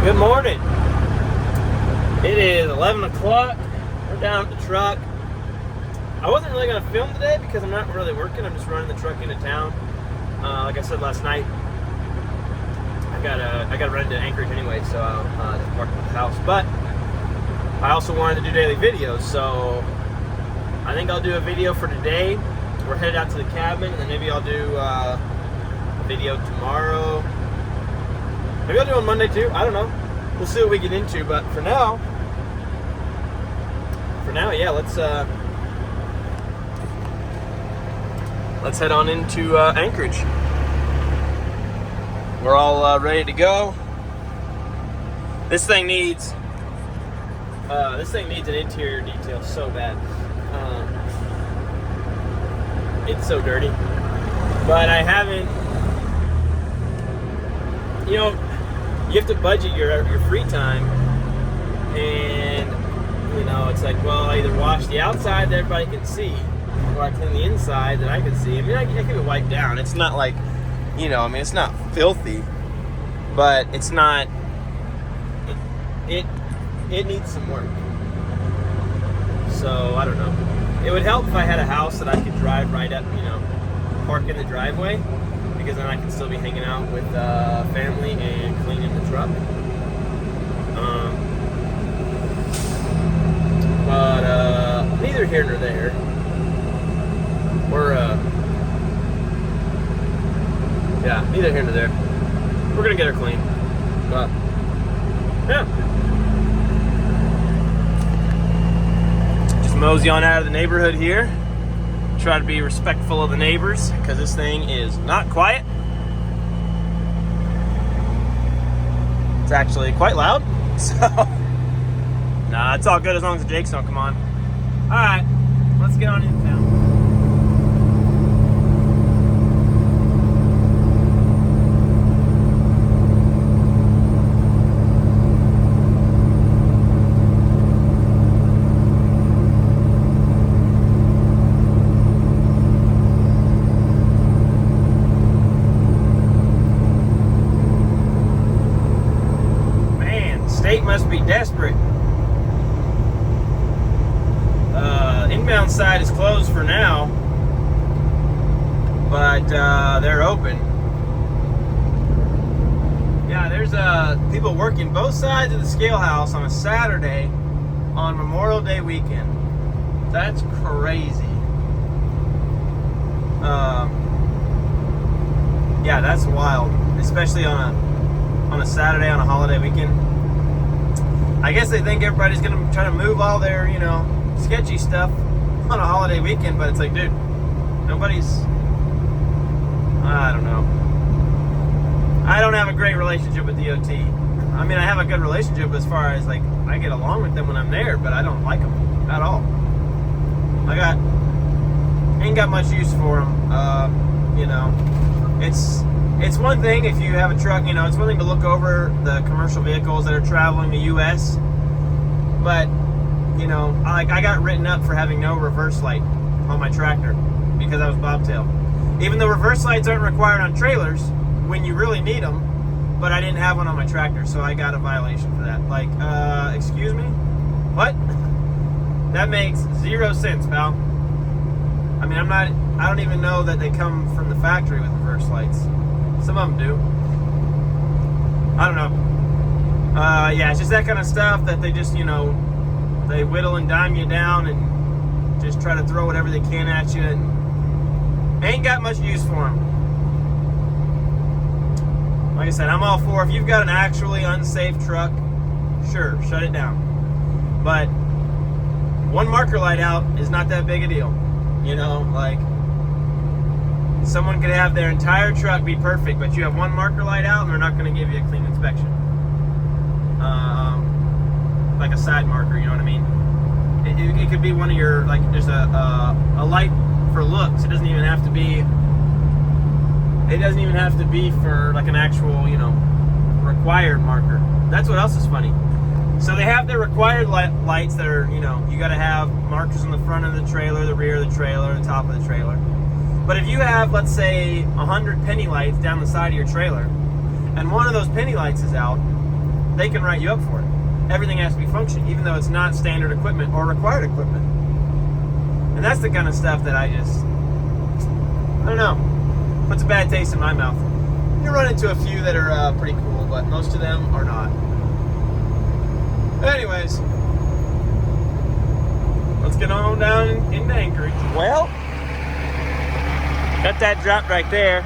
Good morning. It is 11 o'clock. We're down at the truck. I wasn't really going to film today because I'm not really working. I'm just running the truck into town. Like I said last night, I got to run into Anchorage anyway, so I'll just park at the house. But I also wanted to do daily videos, so I think I'll do a video for today. We're headed out to the cabin, and then maybe I'll do a video tomorrow. Maybe I'll do on Monday too. I don't know. We'll see what we get into. But for now, yeah, let's head on into Anchorage. We're all ready to go. This thing needs an interior detail so bad. It's so dirty. But I haven't. You know, you have to budget your free time, and you know, it's like, well, I either wash the outside that everybody can see, or I clean the inside that I can see. I mean, I keep it wiped down. It's not like, you know, I mean, it's not filthy, but it's not. It needs some work. So I don't know. It would help if I had a house that I could drive right up, you know, park in the driveway, because then I can still be hanging out with family and cleaning the truck. But neither here nor there. Neither here nor there. We're gonna get her clean. But yeah. Just mosey on out of the neighborhood here. Try to be respectful of the neighbors, because this thing is not quiet. It's actually quite loud. So, nah, it's all good as long as the Jakes don't come on. Alright, let's get on into town. Must be desperate. Inbound side is closed for now, but they're open. Yeah, there's people working both sides of the scale house on a Saturday on Memorial Day weekend. That's crazy. Yeah, that's wild, especially on a Saturday on a holiday weekend. I guess they think everybody's going to try to move all their, you know, sketchy stuff on a holiday weekend, but it's like, dude, nobody's, I don't know. I don't have a great relationship with DOT. I mean, I have a good relationship as far as, like, I get along with them when I'm there, but I don't like them at all. Ain't got much use for them. You know, it's one thing if you have a truck, you know, it's one thing to look over the commercial vehicles that are traveling the U.S., but, you know, I got written up for having no reverse light on my tractor because I was bobtail. Even though reverse lights aren't required on trailers when you really need them, but I didn't have one on my tractor, so I got a violation for that. Like, excuse me? What? That makes 0 sense, pal. I mean, I don't even know that they come from the factory with reverse lights. Some of them do. I don't know. Yeah, it's just that kind of stuff that they just, you know, they whittle and dime you down and just try to throw whatever they can at you, and ain't got much use for them. Like I said, I'm all for, if you've got an actually unsafe truck, sure, shut it down. But one marker light out is not that big a deal. You know, like, someone could have their entire truck be perfect, but you have one marker light out and they're not going to give you a clean inspection. Like a side marker, you know what I mean? It could be one of your, like, there's a light for looks. It doesn't even have to be for, like, an actual, you know, required marker. That's what else is funny. So they have their required lights that are, you know, you got to have markers on the front of the trailer, the rear of the trailer, the top of the trailer. But if you have, let's say, 100 penny lights down the side of your trailer, and one of those penny lights is out, they can write you up for it. Everything has to be functioning, even though it's not standard equipment or required equipment. And that's the kind of stuff that I don't know, puts a bad taste in my mouth. You run into a few that are pretty cool, but most of them are not. Anyways, let's get on down into Anchorage. Well, got that dropped right there.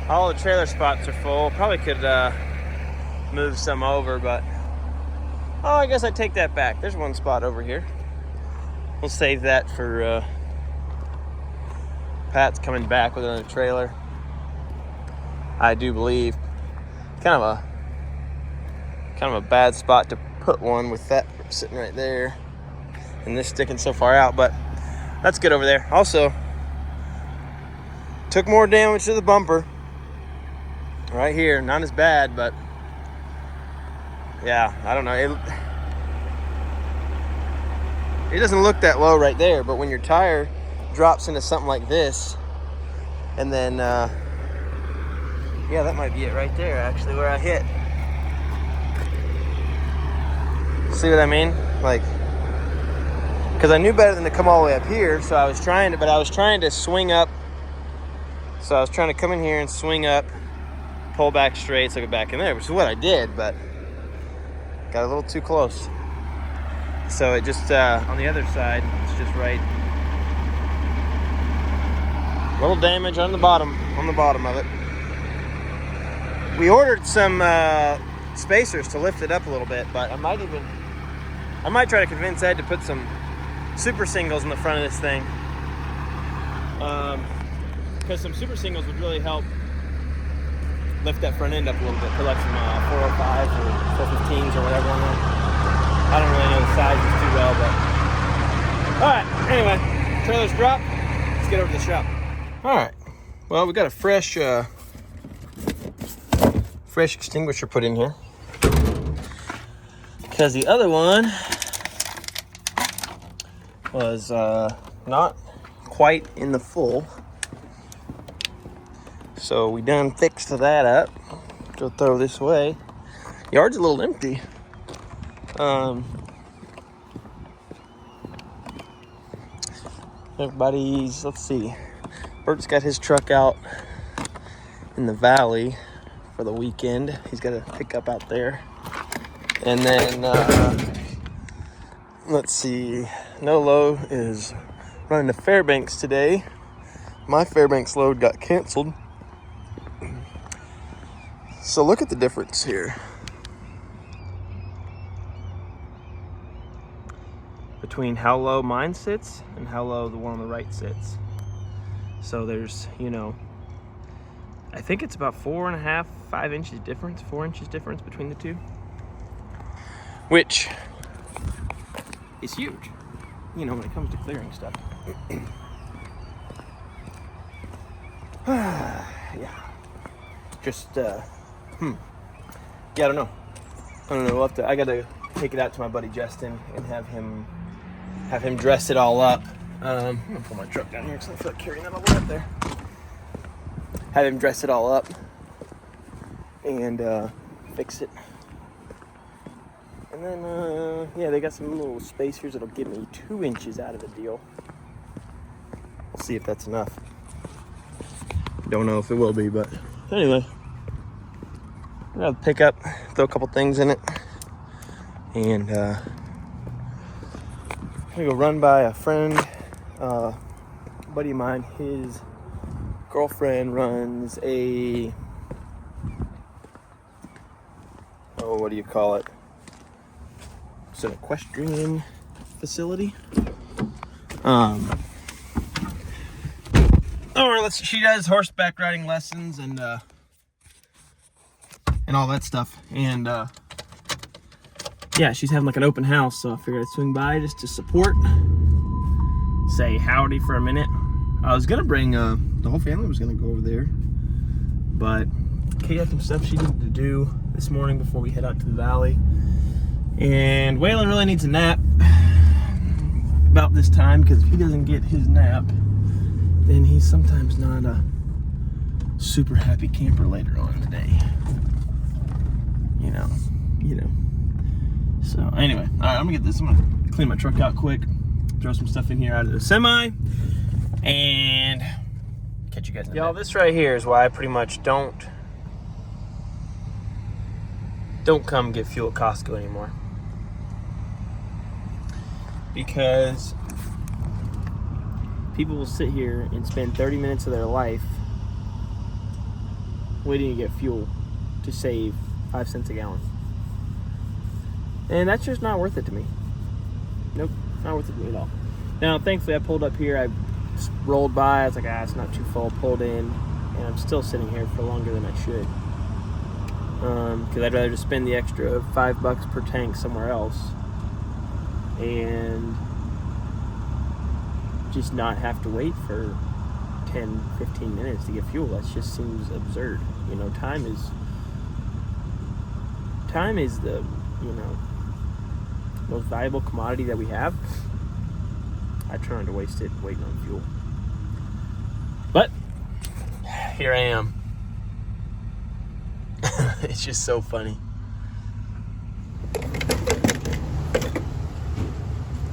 All the trailer spots are full. Probably could move some over, but I guess I take that back. There's one spot over here. We'll save that for Pat's coming back with another trailer. I do believe kind of a bad spot to put one with that sitting right there and this sticking so far out, but that's good over there. Also, took more damage to the bumper right here. Not as bad, but yeah, I don't know. It doesn't look that low right there, but when your tire drops into something like this, and then yeah, that might be it right there, actually, where I hit. See what I mean? Like, because I knew better than to come all the way up here, so I was trying to swing up. So I was trying to come in here and swing up, pull back straight, so I get back in there, which is what I did, but got a little too close. So it just, on the other side, it's just right. Little damage on the bottom of it. We ordered some spacers to lift it up a little bit, but I might try to convince Ed to put some super singles in the front of this thing. Because some super singles would really help lift that front end up a little bit. Put like some 405s or 415s or whatever on there. I don't really know the sizes too well, but alright, anyway, trailer's dropped. Let's get over to the shop. Alright, well, we got a fresh extinguisher put in here, because the other one was not quite in the full. So we done fixed that up. Go throw this away. Yard's a little empty. Everybody's, let's see, Bert's got his truck out in the valley for the weekend. He's got a pickup out there. And then, let's see, Nolo is running to Fairbanks today. My Fairbanks load got canceled. So look at the difference here between how low mine sits and how low the one on the right sits. So there's, I think it's about 4.5, 5 inches difference, 4 inches difference between the two, which is huge, when it comes to clearing stuff. Yeah, just, yeah, I don't know. I gotta take it out to my buddy Justin and have him dress it all up. I'm gonna pull my truck down here because I feel like carrying that all the way up there. Have him dress it all up and fix it. And then, yeah, they got some little spacers that'll give me 2 inches out of the deal. We'll see if that's enough. Don't know if it will be, but anyway. I'm gonna pick up, throw a couple things in it, and I'm gonna go run by a friend, a buddy of mine. His girlfriend runs a, what do you call it? It's an equestrian facility. She does horseback riding lessons and all that stuff. And yeah, she's having like an open house, so I figured I'd swing by just to support, say howdy for a minute. I was gonna bring the whole family was gonna go over there, but Kate had some stuff she needed to do this morning before we head out to the valley, and Waylon really needs a nap about this time, because if he doesn't get his nap, then he's sometimes not a super happy camper later on today. you know. So anyway, all right, I'm gonna clean my truck out quick, throw some stuff in here out of the semi, and catch you guys in a minute. This right here is why I pretty much don't come get fuel at Costco anymore. Because people will sit here and spend 30 minutes of their life waiting to get fuel to save 5 cents a gallon. And that's just not worth it to me. Nope, not worth it to me at all. Now, thankfully, I pulled up here. I rolled by. I was like, it's not too full. Pulled in. And I'm still sitting here for longer than I should. Because I'd rather just spend the extra $5 per tank somewhere else. And just not have to wait for 10, 15 minutes to get fuel. That just seems absurd. You know, time is the, most valuable commodity that we have. I try not to waste it waiting on fuel. But here I am. It's just so funny.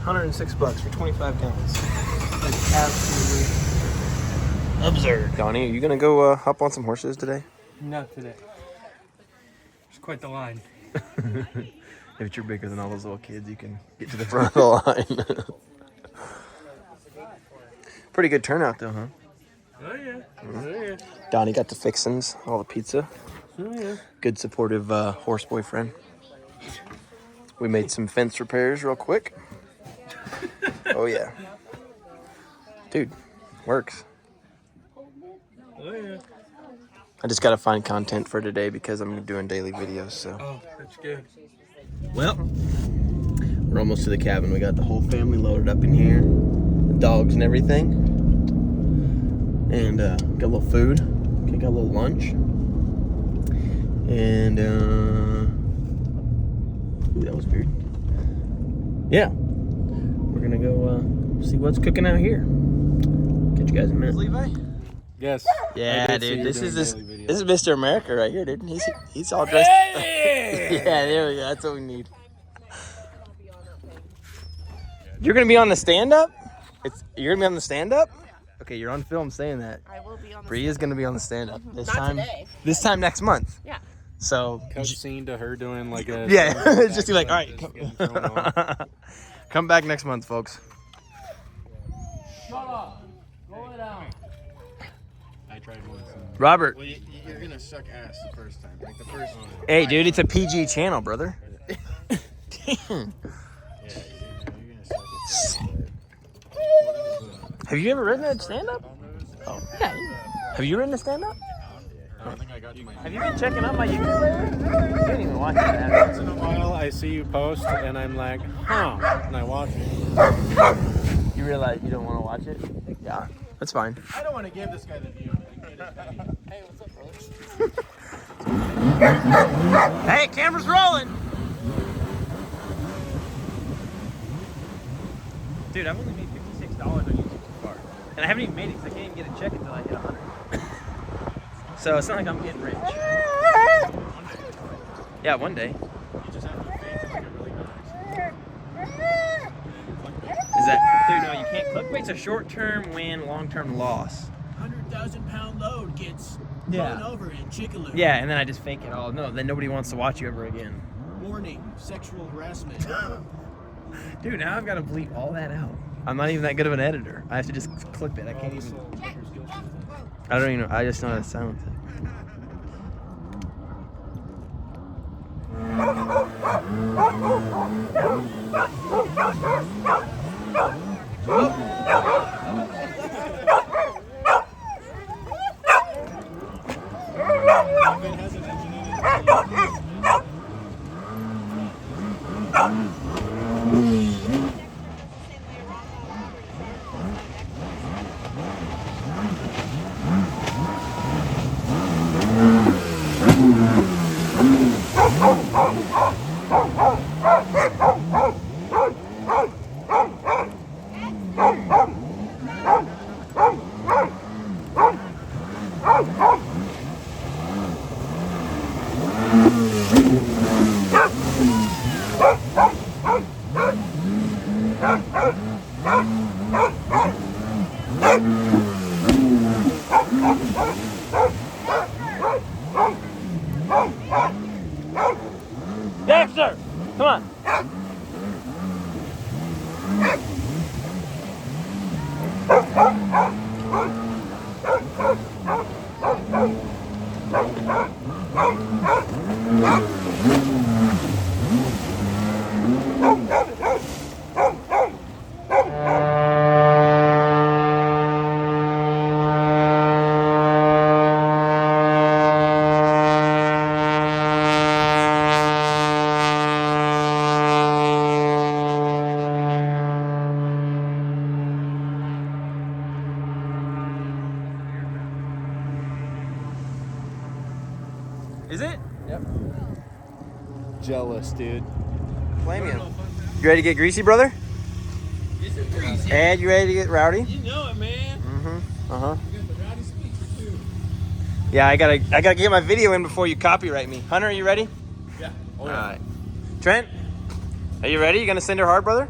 $106 for 25 gallons. That's absolutely absurd. Donnie, are you gonna go hop on some horses today? Not today. It's quite the line. If you're bigger than all those little kids, you can get to the front of the line. Pretty good turnout though, huh? Oh yeah. Mm-hmm. Oh yeah. Donnie got the fixins, all the pizza. Oh yeah. Good supportive horse boyfriend. We made some fence repairs real quick. Oh yeah. Dude, works. Oh yeah. I just gotta find content for today because I'm doing daily videos, so. Oh, that's good. Well, we're almost to the cabin. We got the whole family loaded up in here. The dogs and everything. And got a little food. Okay, got a little lunch. And ooh, that was weird. Yeah. We're gonna go see what's cooking out here. Catch you guys in a minute. Levi? Yes. Yeah, dude. This is Mr. America right here, dude. He's all dressed. Hey! Yeah, there we go. That's what we need. You're gonna be on the stand-up? You're gonna be on the stand-up? Okay, you're on film saying that. I will be on the Bree is gonna be on the stand-up this Not time. today. This time next month. Yeah. So. Cut scene to her doing like a. Yeah, it's just be like, all right, come back next month, folks. Shut up. Roll it out. I tried once. Robert. Well, you're gonna suck ass the first time. Like the first one. Hey, dude, it's a PG channel, brother. Damn. Yeah, you're gonna suck it. Have you ever ridden a stand-up? Oh, yeah. Have you ridden a stand-up? I don't think I got to my. Have you been checking out my YouTube lately? You didn't even watch that. Once in a while, I see you post, and I'm like, huh, and I watch it. You realize you don't want to watch it? Yeah, that's fine. I don't want to give this guy the view. Hey, what's up, folks? Hey, camera's rolling. Dude, I've only made $56 on YouTube so far. And I haven't even made it because I can't even get a check until I hit 100. So it's not like I'm getting rich. Yeah, one day. You just have to fake like a really good Is that, dude, no, you can't. Clickbait's a short-term win, long-term loss. 100,000-pound load gets Yeah. thrown over in Chickaloo. Yeah, and then I just fake it all. No, then nobody wants to watch you ever again. Warning: sexual harassment. Dude, now I've got to bleep all that out. I'm not even that good of an editor. I have to just clip it. I can't even. I don't even know. I just know how to sound. sir. Come on. Is it? Yep. Jealous, dude. Blame you. You ready to get greasy, brother? This is greasy. Ed, you ready to get rowdy? You know it, man. Mm-hmm. Uh-huh. You got the rowdy speaker, too. Yeah, I gotta get my video in before you copyright me. Hunter, are you ready? Yeah. Oh, All yeah. right. Trent, are you ready? You gonna send her hard, brother?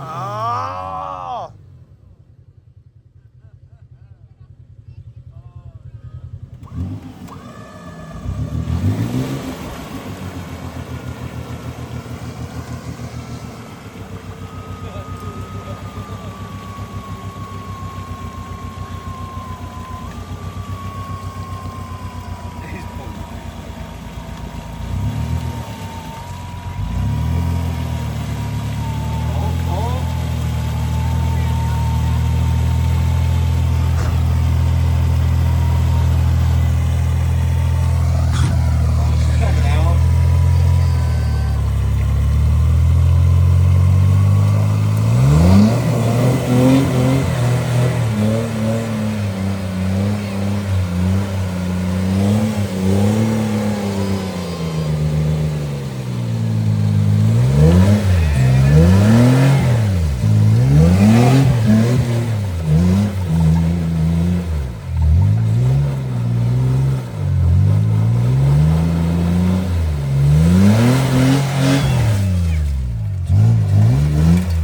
Oh!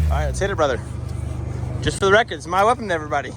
Let's hit it, brother. Just for the record, it's my weapon to everybody.